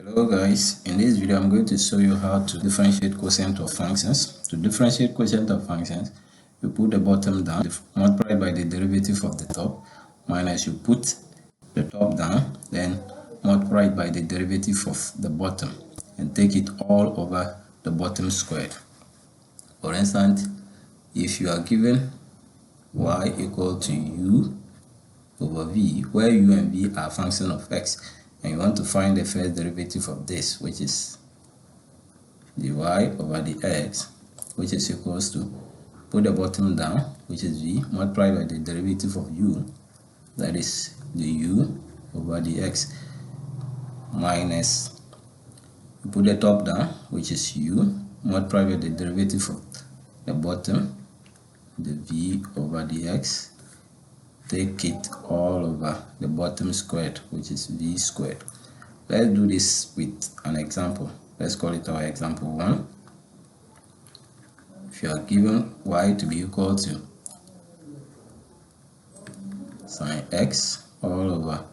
Hello guys, in this video I'm going to show you how to differentiate quotient of functions. To differentiate quotient of functions, you put the bottom down, multiply by the derivative of the top, minus you put the top down, then multiply it by the derivative of the bottom, and take it all over the bottom squared. For instance, if you are given y equal to u over v, where u and v are functions of x, and you want to find the first derivative of this, which is dy over the x, which is equals to, put the bottom down, which is v, multiply by the derivative of u, that is the u over the x, minus, put the top down, which is u, multiply by the derivative of the bottom, the v over the x, take it all over the bottom squared, which is v squared. Let's do this with an example. Let's call it our example 1. If you are given y to be equal to sine x all over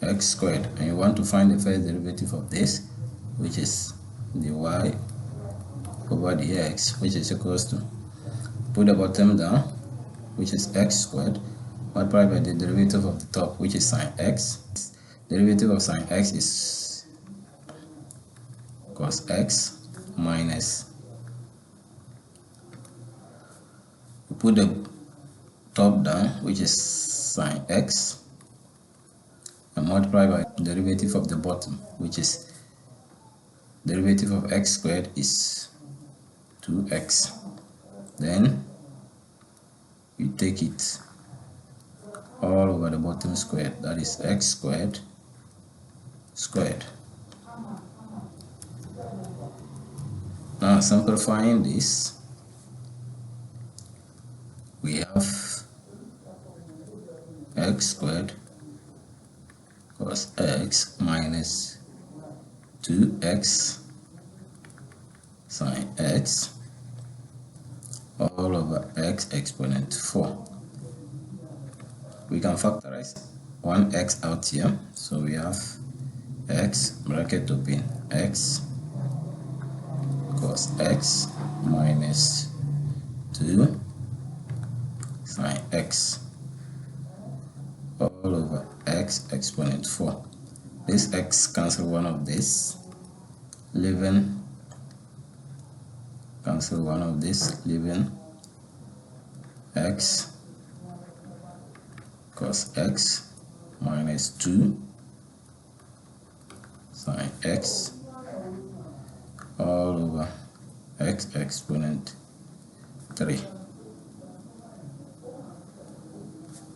x squared, and you want to find the first derivative of this, which is the y over the x, which is equals to, put the bottom down, which is x squared, multiplied by the derivative of the top, which is sine x. Derivative of sine x is cos x, minus, you put the top down, which is sine x, and multiply by the derivative of the bottom, which is derivative of x squared is 2x. Then you take it all over the bottom squared, that is x squared squared. Now simplifying this, we have x squared cos x minus 2x sine x all over x exponent 4. We can factorize 1x out here, so we have x bracket open x cos x minus 2 sine x all over x exponent 4. This x cancel one of this, leaving cancel one of this, leaving x cos x minus 2 sine x all over x exponent 3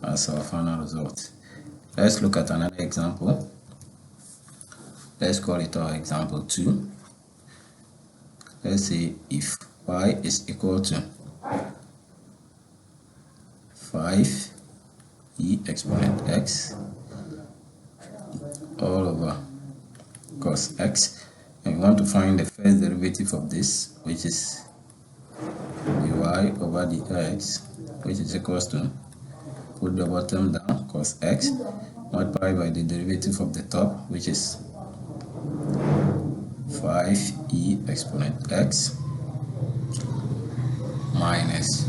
as our final result. Let's look at another example. Let's call it our example 2. Let's say if y is equal to 5 e exponent x all over cos x, and we want to find the first derivative of this, which is dy over the x, which is equals to, put the bottom down, cos x, multiply by the derivative of the top, which is 5e exponent x, minus,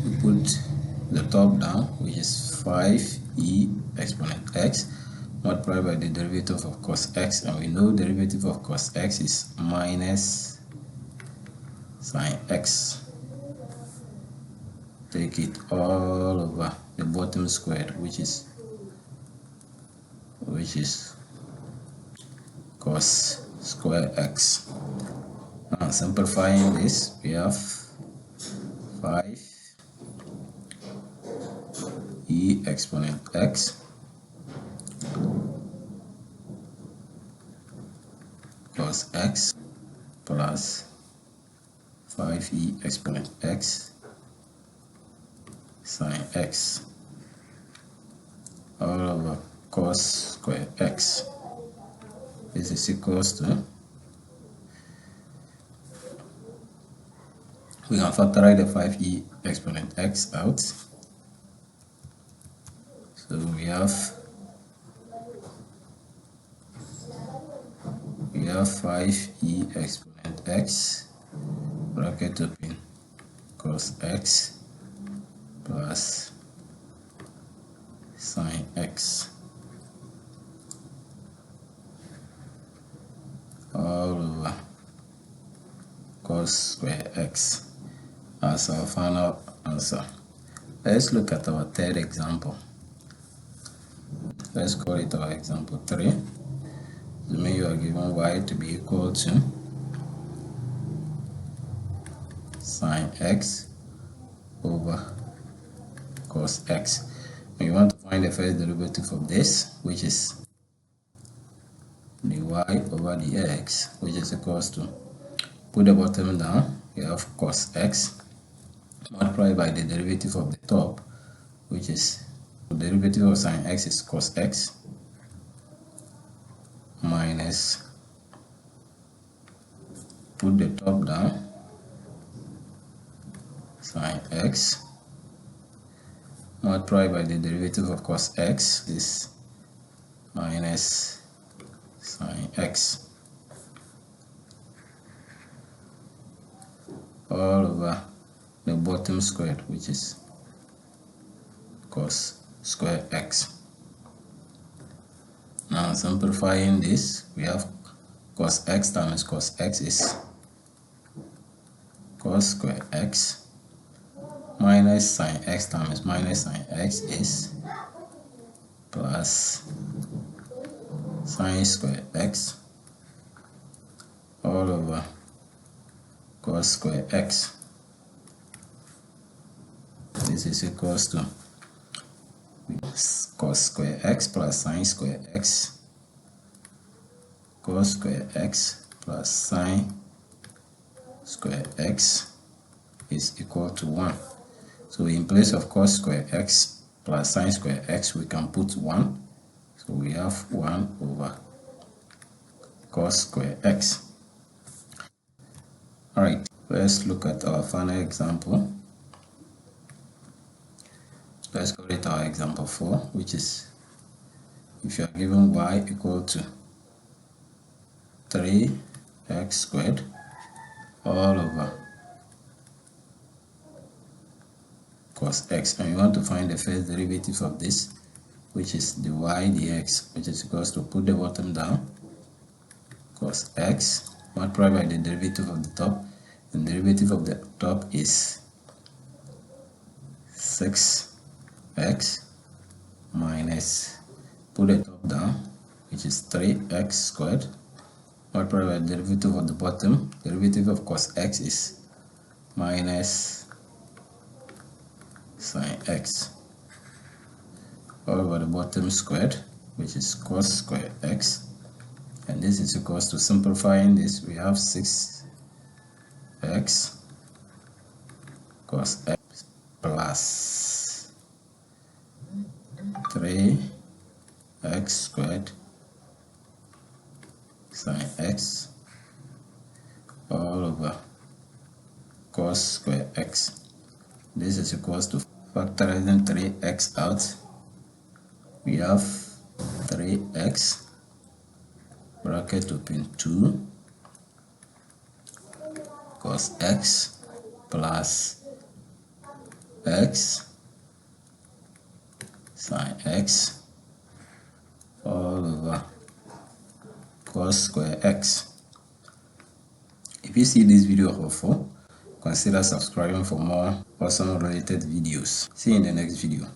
we put the top down, which is 5e exponent x, multiplied by the derivative of cos x, and we know derivative of cos x is minus sine x. Take it all over the bottom squared, which is cos square x. Now simplifying this, we have 5 e exponent x cos x plus 5e exponent x sine x all over cos square x. This is equals to, we can factorize the 5e exponent x out, so we have have 5e exponent x bracket open cos x plus sine x all over cos square x as our final answer. Let's look at our third example. Let's call it our example 3. Assuming you are given y to be equal to sine x over cos x. And you want to find the first derivative of this, which is the y over the x, which is equals to, put the bottom down, you have cos x multiplied by the derivative of the top, which is the derivative of sine x is cos x minus, put the top down, sine x multiplied by the derivative of cos x is minus sine x all over the bottom squared, which is cos square x. Now simplifying this, we have cos x times cos x is cos square x minus sine x times minus sine x is plus sine square x all over cos square x. This is equals to cos square x plus sine square x, cos square x plus sine square x is equal to 1. So in place of cos square x plus sine square x, we can put 1. So we have 1 over cos square x. Alright, let's look at our final example. Let's call it our example 4, which is if you are given y equal to 3x squared all over cos x, and you want to find the first derivative of this, which is the y dx, which is equals to, put the bottom down, cos x multiplied by the derivative of the top, and the derivative of the top is 6x minus, put the top down, which is 3x squared multiplied by the derivative of the bottom, derivative of cos x is minus sine x all over the bottom squared, which is cos square x, and this is equals to, simplifying this, we have 6x cos x plus 3x squared sine x all over cos square x. This is equals to, factorizing 3x out, we have 3x bracket open 2 cos x plus x sine x all over cos square x. If you see this video helpful, consider subscribing for more awesome related videos. See you in the next video.